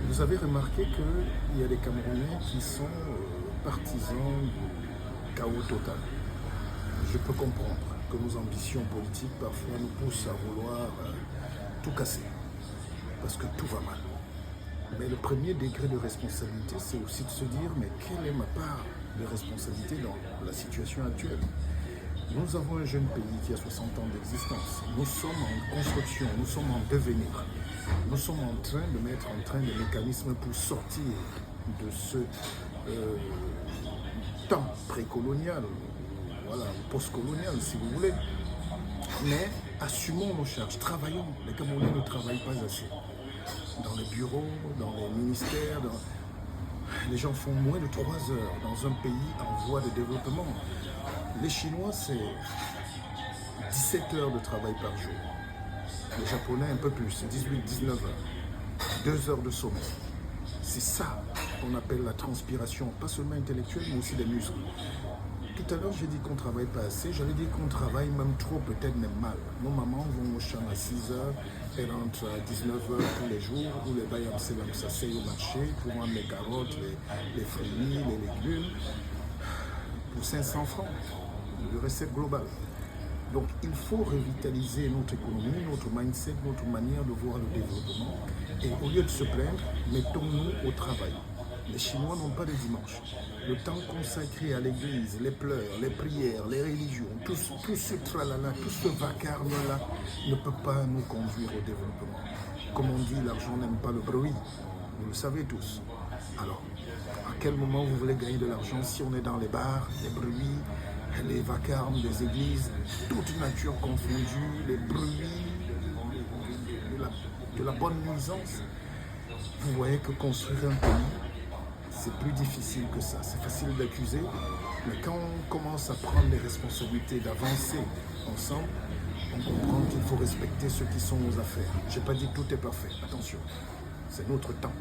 Vous avez remarqué qu'il y a des Camerounais qui sont partisans du chaos total. Je peux comprendre que nos ambitions politiques parfois nous poussent à vouloir tout casser, parce que tout va mal. Mais le premier degré de responsabilité, c'est aussi de se dire, mais quelle est ma part de responsabilité dans la situation actuelle? Nous avons un jeune pays qui a 60 ans d'existence. Nous sommes en construction, nous sommes en devenir. Nous sommes en train de mettre en train des mécanismes pour sortir de ce temps précolonial, voilà, post-colonial si vous voulez. Mais assumons nos charges, travaillons. Les Camerounais ne travaillent pas assez. Dans les bureaux, dans les ministères, les gens font moins de 3 heures dans un pays en voie de développement. Les Chinois, c'est 17 heures de travail par jour. Les Japonais, un peu plus, 18-19 heures. 2 heures de sommeil. C'est ça qu'on appelle la transpiration, pas seulement intellectuelle, mais aussi des muscles. Tout à l'heure, j'ai dit qu'on ne travaille pas assez. J'allais dire qu'on travaille même trop, peut-être même mal. Nos mamans vont au champ à 6 heures, elles rentrent à 19 heures tous les jours, où les bails s'asseyent au marché pour vendre les carottes, les fruits, les légumes, pour 500 francs, de recette globale. Donc il faut revitaliser notre économie, notre mindset, notre manière de voir le développement. Et au lieu de se plaindre, mettons-nous au travail. Les Chinois n'ont pas de dimanche. Le temps consacré à l'église, les pleurs, les prières, les religions, tout ce tralala, tout ce vacarme-là ne peut pas nous conduire au développement. Comme on dit, l'argent n'aime pas le bruit. Vous le savez tous. Alors, à quel moment vous voulez gagner de l'argent si on est dans les bars, les bruits, les vacarmes des églises, toute nature confondue, les bruits de la bonne nuisance? Vous voyez que construire un pays, c'est plus difficile que ça. C'est facile d'accuser, mais quand on commence à prendre les responsabilités, d'avancer ensemble, on comprend qu'il faut respecter ceux qui sont aux affaires. Je n'ai pas dit que tout est parfait, attention, c'est notre temps.